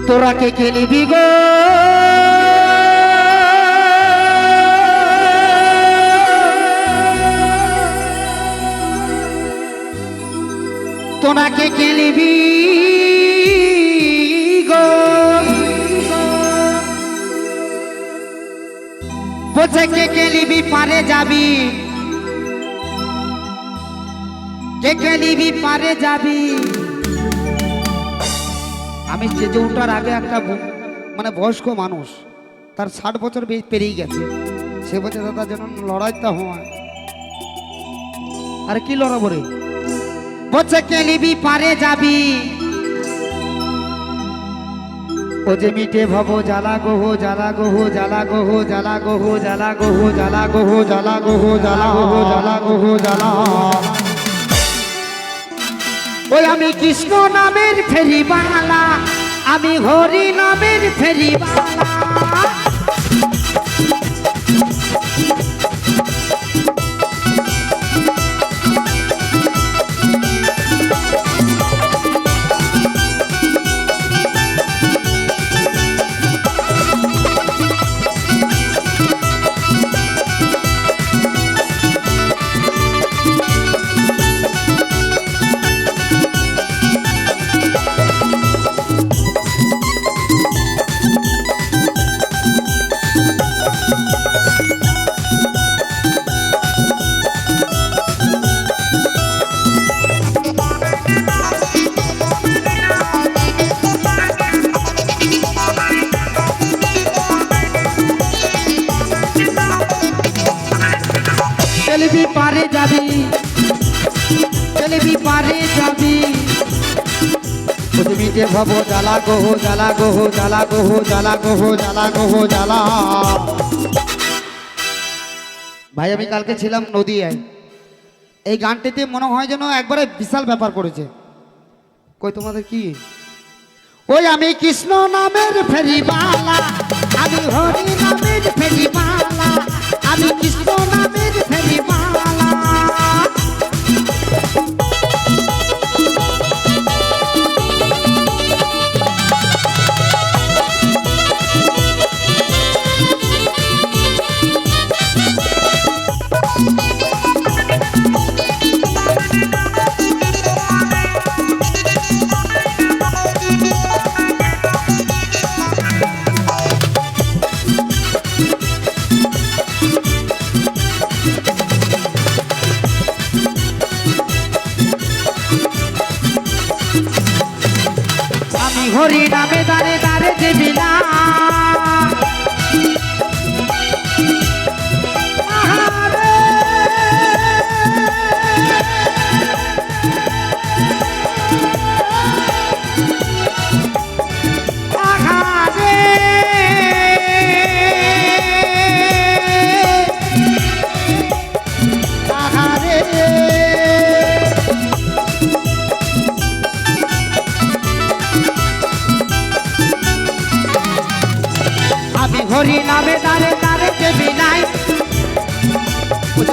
তোরা কে খেলিবি গো তোরা কে খেলিবি গো বলছে কে খেলিবি পারে যাবি কে খেলিবি পারে যাবি আমি স্টেজে ওঠার আগে একটা মানে বয়স্ক মানুষ তার 60 বছর পেরিয়ে গেছে সে বলছে দাদা যেন লড়াইটা হয় আর কি লড়াবো রে বলছে খেলিবি পারে যাবি ও যে মিটে ভব জ্বালা গোহ জ্বালা গোহ জ্বালা গোহ জ্বালা গোহ জ্বালা গোহ জ্বালা গোহ জ্বালা গোহ জ্বালা গোহ জ্বালা গোহ জ্বালা ওই আমি কৃষ্ণ নামের ফেরিবালা আমি হরি নামের ফেরিবালা চলবি পারে যাবি চলবি পারে যাবি মিটে ভব জ্বালা গোহ জ্বালা গোহ জ্বালা গোহ জ্বালা গোহ জ্বালা গোহ জ্বালা ভাই আমি কালকে ছিলাম নদিয়ায় এই গানটিতে মনে হয় যেন একবারে বিশাল ব্যাপার করেছে কই তোমাদের কি ওই আমি কৃষ্ণ নামের ফেরিবালা আমি হরি নামের ফেরিবালা আমি কৃষ্ণ নামের ফেরিবালা হরি নামে দারে দারে দেবি না হরি নামে দারে দারে দেবি নাই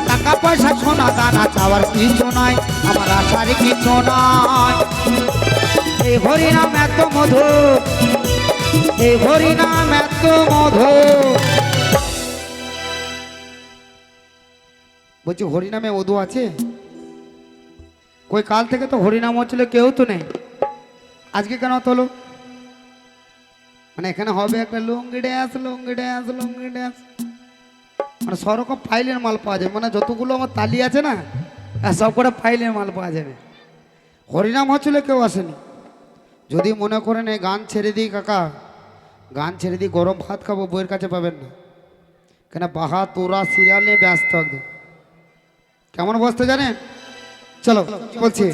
টাকা পয়সা সোনা দানা চাওয়ার কিছু নাই আমার আশার কিছু নাই এই হরি নাম এত মধু এই হরি নাম এত মধু বলছি হরি নামে মধু আছে কই কাল থেকে তো হরি নাম হচ্ছিল কেউ তো নেই আজকে কেন তোলো মানে এখানে হবে একটা লুঙ্গি ড্যান্স লুঙ্গি ড্যান্স লুঙ্গি ড্যান্স মানে সরকম ফাইলের মাল পাওয়া যাবে মানে যতগুলো আমার তালি আছে না সব করে ফাইলের মাল পাওয়া যাবে হরিনাম হচ্ছিল কেউ আসেনি যদি মনে করেন এই গান ছেড়ে দিই কাকা গান ছেড়ে দিই গরম ভাত খাবো বইয়ের কাছে পাবেন না কেন বাহা তোরা সিরিয়াল নিয়ে ব্যস্ত একদম কেমন বসতে জানেন চলো বলছি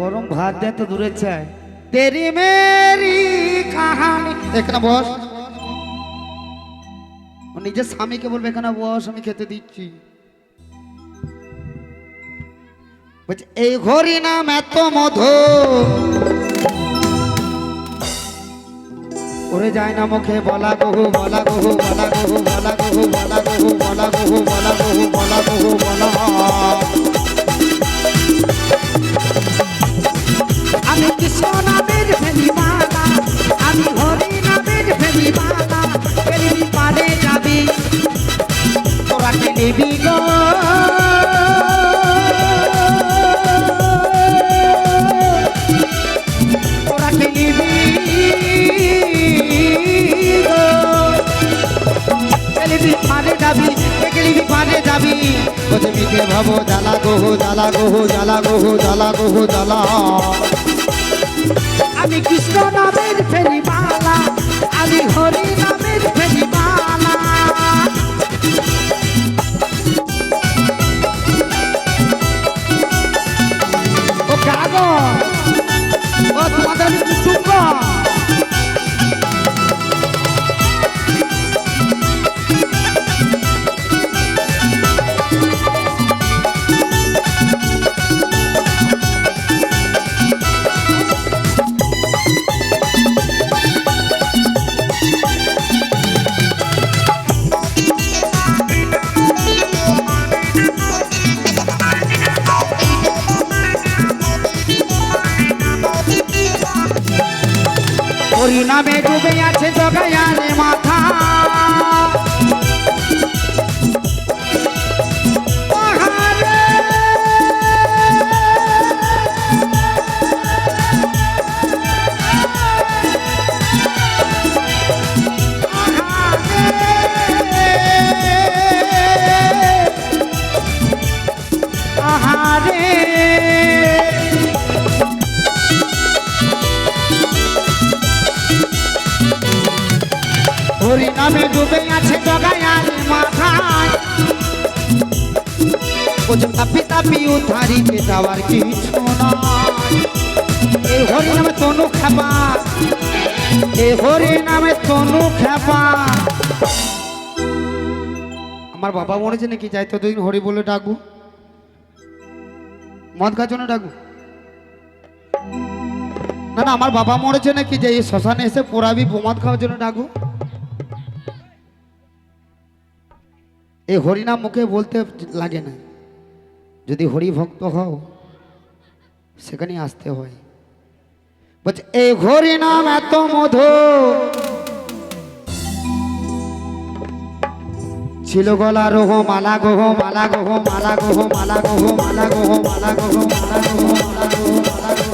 गरम भात दे तो दूरे चाय तेरी मेरी कहानी देखना बॉस নিজের স্বামীকে বলবে এখানে বস আমি খেতে দিচ্ছি। বলছে এই হরি নাম এত মধু ওরে যায় না মুখে বলা গহু বলা গহু বলা গহু বলা গহু বলা গহু বলা গহু বলা গহু বলা গহু বলা। আমি কৃষ্ণ নামের ফেরিওয়ালা, আমি হরি নামের ফেরিওয়ালা, ফেরি পারে যাবি তোরা কে নিবি গো, তোরা কে নিবি গো, ফেরি পারে যাবি, ফেরি পারে যাবি। বলছে মিঠে ভাবো জ্বালা গহু জ্বালা গহু জ্বালা গহু জ্বালা গহু জ্বালা। আমি কৃষ্ণ নামের ফেরিওয়ালা, আমি হরি নামের ফেরিওয়ালা। ও কাগো ও তোমাদের আমি কুটুম্ব। হরি নামে ডুবে আছে জগায়ারে মাথা, আহারে, আহারে, হরি নামে ডুবে আছে জগায়ারে মাথায়, বলছে তাপি তাপি উদ্ধারিতে যাওয়ার কিছু নাই। এই হরি নামে তনু খাবা, এই হরি নামে তনু খাবা। আমার বাবা মরেছে নাকি যাই তো দুদিন হরি বলে ডাকবো, মদ খাওয়ার জন্য ডাকবো? না না আমার বাবা মরেছে নাকি যে এই শ্মশানে এসে পোড়াবি মদ খাওয়ার জন্য ডাকবো? এই হরিনাম মুখে বলতে লাগে না, যদি হরি ভক্ত হও সেখানেই আসতে হয়। বলছে এই হরিনাম এত মধু ছিল গলা রোহ মালা গোহ মালা গোহ মালা গোহ মালা গোহ মালা গোহ মালা গোহ মালা গোহ মালা গোহ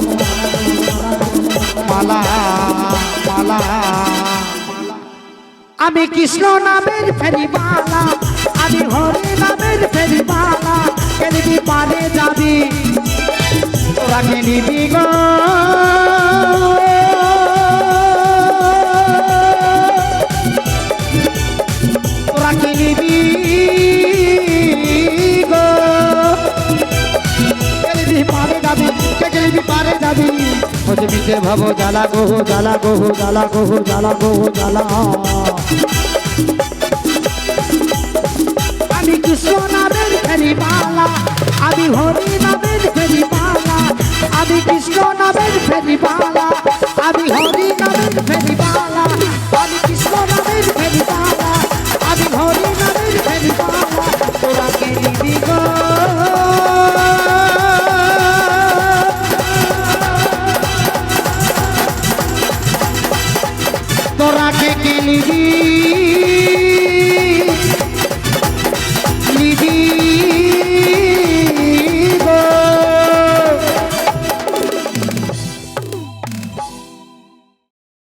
মালা মালা। আমি কৃষ্ণ নামের ফেরিওয়ালা, আমি হরি নামের ফেরিওয়ালা, ফেরি পারে যাবি তোরা কে নিবি গো, তোরা কে নিবি গো, ফেরি পারে যাবি, ফেরি পারে যাবি। বলছে মিটে ভাবো জ্বালা গোহ জ্বালা গোহ জ্বালা গোহ জ্বালা গোহ জ্বালা। আমি কৃষ্ণ নামের ফেরিওয়ালা, আমি হরি নামের ফেরিওয়ালা, আমি কৃষ্ণ নামের ফেরিওয়ালা, আমি হরি নামের ফেরিওয়ালা, আমি কৃষ্ণ নামের ফেরিওয়ালা, আমি হরি নামের ফেরিওয়ালা, তোরা কে নিবি গো, তোরা কে নিবি